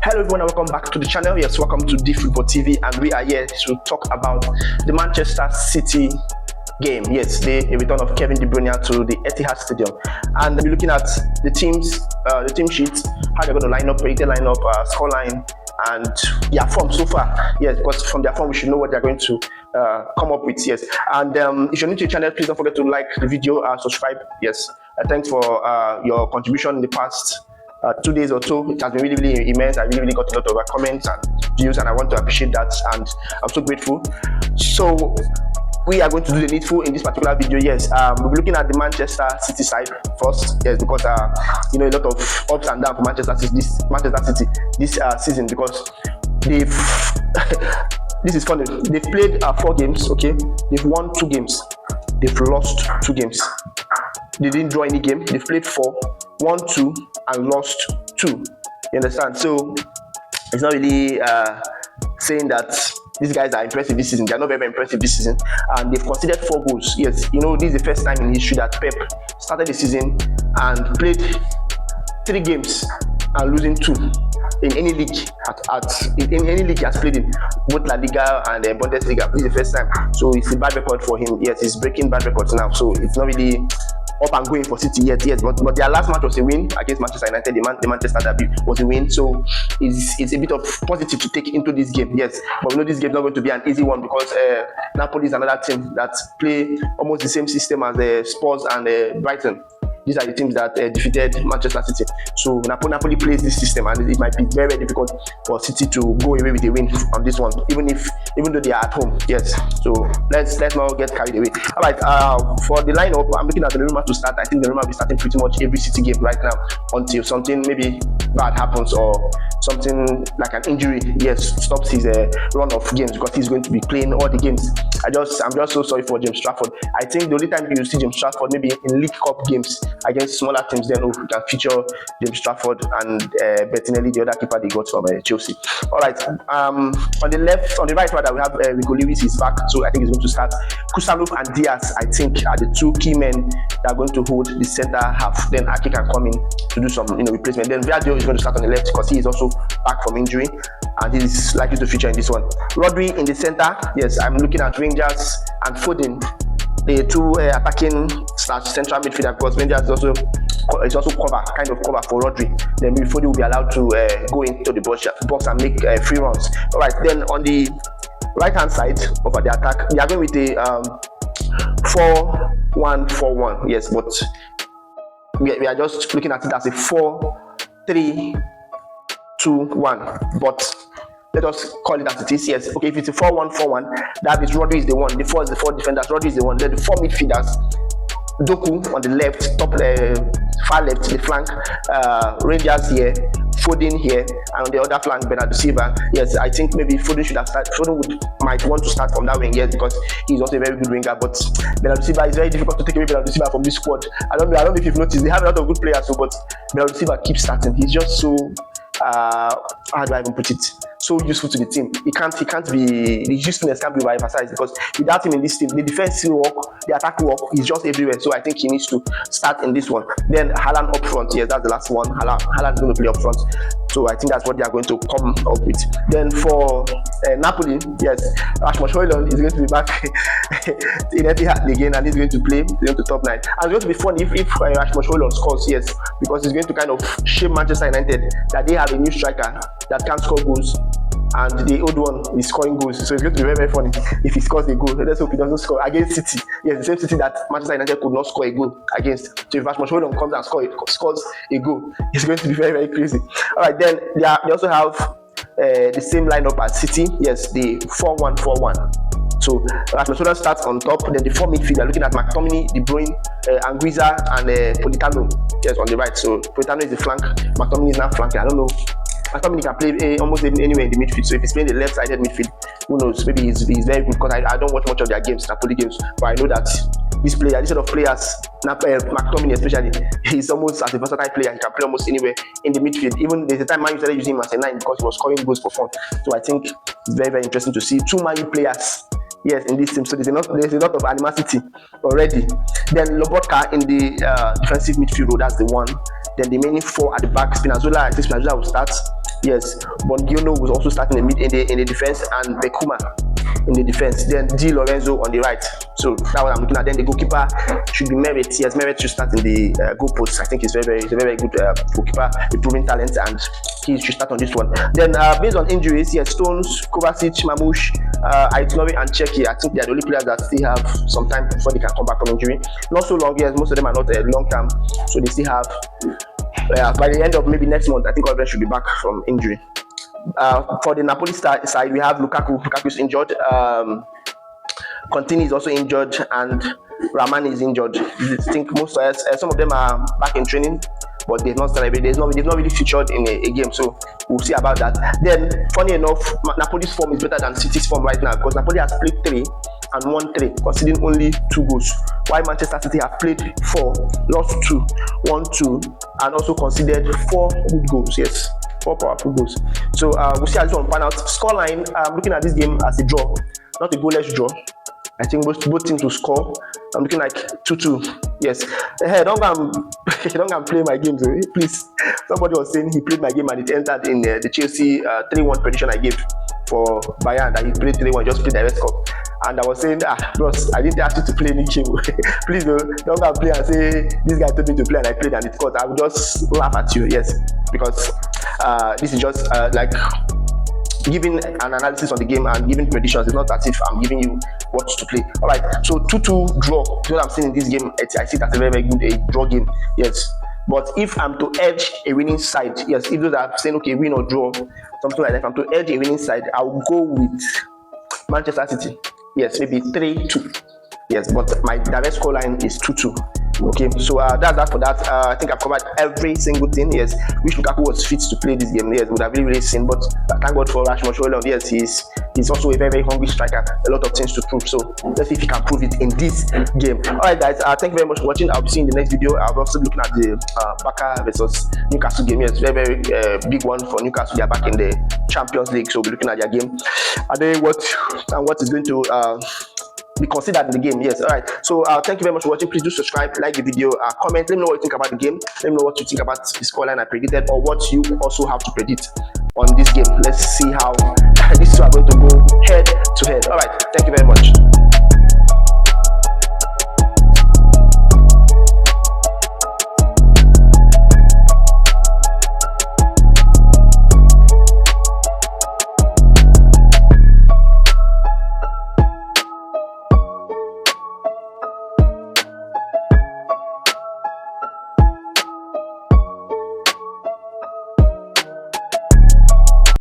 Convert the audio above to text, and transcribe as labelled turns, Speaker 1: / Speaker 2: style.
Speaker 1: Hello everyone and welcome back to the channel. Yes, welcome to Football TV, and we are here to talk about the Manchester City game. Yes, the return of Kevin De Bruyne to the Etihad Stadium, and we'll be looking at the teams, the team sheets, how they're going to line up, predicted line up, scoreline, and their form so far. Yes, because from their form we should know what they're going to come up with. Yes, and if you're new to the channel, please don't forget to like the video, subscribe. Yes, thanks for your contribution in the past 2 days or so. It has been really immense. I really got a lot of comments and views, and I want to appreciate that, and I'm so grateful. So we are going to do the needful in this particular video. Yes, we'll be looking at the Manchester City side first. Yes, because you know, a lot of ups and downs for Manchester City this season, because they've this is funny. They've played 4 games. Okay, they've won 2 games. They've lost 2 games. They didn't draw any game. They've played 4, won 2, and lost 2. You understand? So it's not really saying that these guys are impressive this season. They're not very impressive this season, and they've conceded 4 goals. Yes, you know, this is the first time in history that Pep started the season and played 3 games and losing 2 in any league in any league he has played in, both La Liga and Bundesliga. This is the first time, so it's a bad record for him. Yes, he's breaking bad records now, so it's not really up and going for City yet. Yes, but their last match was a win against Manchester United. The Manchester derby was a win, so it's a bit of positive to take into this game. Yes, but we know this game is not going to be an easy one, because Napoli is another team that play almost the same system as Spurs and Brighton. These are the teams that defeated Manchester City. So Napoli plays this system, and it might be very difficult for City to go away with a win on this one, even though they are at home. Yes. So let's not get carried away. All right. For the lineup, I'm looking at the Roma to start. I think the Roma will be starting pretty much every City game right now until something maybe bad happens, or something like an injury, yes, stops his run of games, because he's going to be playing all the games. I'm just so sorry for James Trafford. I think the only time you see James Trafford maybe in League Cup games against smaller teams, then we can feature James Trafford and Bettinelli, the other keeper they got from Chelsea. All right, on the right rather, we have Rico Lewis is back, so I think he's going to start. Kusanov and Diaz, I think, are the 2 key men that are going to hold the center half. Then Ake can come in to do some replacement. Then Viadio is going to start on the left, because he is also back from injury, and he's likely to feature in this one. Rodri in the center. Yes, I'm looking at Rangers and Foden, the 2 attacking / central midfielder, because Rangers is also kind of cover for Rodri. Then Foden will be allowed to go into the box and make free runs. All right, then on the right hand side of the attack, they are going with a 4-1-4-1. Yes, but we are just looking at it as a 4-3-2-1, but let us call it as it is. Yes, okay, if it's a 4-1-4-1, that is Rodri is the one, the 4 is the 4 defenders, Rodri is the one, then the 4 midfielders, Doku on the left, top far left, the flank, Rangers here, Foden here, and on the other flank, Bernardo Silva. Yes, I think maybe Foden should have started. Foden might want to start from that wing, yes, because he's also a very good winger, but Bernardo Silva is very difficult to take away Bernardo Silva from this squad. I don't know if you've noticed, they have a lot of good players, so, but Bernardo Silva keeps starting. He's just so how do I even put it, so useful to the team. He can't be, the usefulness can't be overemphasized, because without him in this team, the defense will work, the attack will work, he's just everywhere. So I think he needs to start in this one. Then Haaland up front. Yes, that's the last one. Haaland is going to play up front, so I think that's what they are going to come up with. Then for Napoli, yes, Rasmus Højlund is going to be back in Etihad again, and he's going to play. He's going to top 9, and it's going to be fun if Rasmus Højlund scores. Yes, because it's going to kind of shame Manchester United that they have a new striker that can't score goals, and the old one is scoring goals. So it's going to be very funny if he scores a goal. Let's hope he doesn't score against City. Yes, the same City that Manchester United could not score a goal against. So if Rasmus Højlund comes and scores a goal, it's going to be very crazy. All right, then they also have the same lineup as City. Yes, the 4-1-4-1. So Rasmus Højlund starts on top. Then the 4 midfielder, looking at McTominay, De Bruyne, Anguissa, and Politano. Yes, on the right. So Politano is the flank. McTominay is now flanking. I don't know. McTominay can play almost anywhere in the midfield. So if he's playing the left-sided midfield, who knows? Maybe he's very good, because I don't watch much of their games, Napoli games, but I know that this sort of players, McTominay especially, he's almost as a versatile player. He can play almost anywhere in the midfield. Even there's a time Man U started using him as a 9 because he was scoring goals for fun. So I think it's very interesting to see 2 Man U players, yes, in this team. So there's a lot of animosity already. Then Lobotka in the defensive midfield role, that's the one. Then the remaining 4 at the back, Spinazzola, I think Spinazzola will start. Yes, Bongiono was also starting in the defense, and Bekuma in the defense. Then Di Lorenzo on the right. So that's what I'm looking at. Then the goalkeeper should be Merit. Yes, Merit should start in the goal post. I think he's a very good goalkeeper, a proven talent, and he should start on this one. Then based on injuries, yes, Stones, Kovacic, Mamouche, Aitnovi, and Cheki. I think they are the only players that still have some time before they can come back from injury. Not so long, yes, most of them are not long term, so they still have. By the end of maybe next month, I think all of them should be back from injury. For the Napoli side, we have Lukaku. Lukaku is injured. Contini is also injured, and Rahman is injured. I think most some of them are back in training, but they've not started. They've not really featured in a game, so we'll see about that. Then, funny enough, Napoli's form is better than City's form right now, because Napoli has played 3 and won 3, conceding only 2 goals. While Manchester City have played 4, lost 2, won 2, and also conceded 4 good goals. Yes, 4 powerful goals. So we'll see how this one pan out. Scoreline, I'm looking at this game as a draw, not a goalless draw. I think both teams will score. I'm looking like 2-2. Yes. Hey, don't go and play my game, please. Somebody was saying he played my game and it entered in the Chelsea 3-1 prediction I gave for Bayern, that he played 3-1, just played direct score. And I was saying, bros, I didn't ask you to play any game. Please don't go and play and say this guy told me to play and I played and it caught. I would just laugh at you, yes, because this is just like giving an analysis on the game and giving predictions. It's not as if I'm giving you what to play. All right, so 2-2 draw. What I'm seeing in this game, I see it as a very good draw game. Yes, but if I'm to edge a winning side, yes, if those are saying okay, win or draw, something like that, if I'm to edge a winning side, I'll go with Manchester City. Yes, maybe 3-2. Yes, but my direct score line is 2-2. Okay, so that's that for that. I think I've covered every single thing. Yes, wish Lukaku was fit to play this game. Yes, would have really seen. But thank God for Rashford. Yes, he's also a very hungry striker. A lot of things to prove. So let's see if he can prove it in this game. All right, guys. Thank you very much for watching. I'll be seeing the next video. I'll be also looking at the Barca versus Newcastle game. Yes, very big one for Newcastle. They are back in the Champions League, so we'll be looking at their game. And then what is going to be considered in the game. Yes, all right. So thank you very much for watching. Please do subscribe, like the video, comment. Let me know what you think about the game. Let me know what you think about the scoreline I predicted, or what you also have to predict on this game. Let's see how these two are going to go head to head. All right, thank you very much.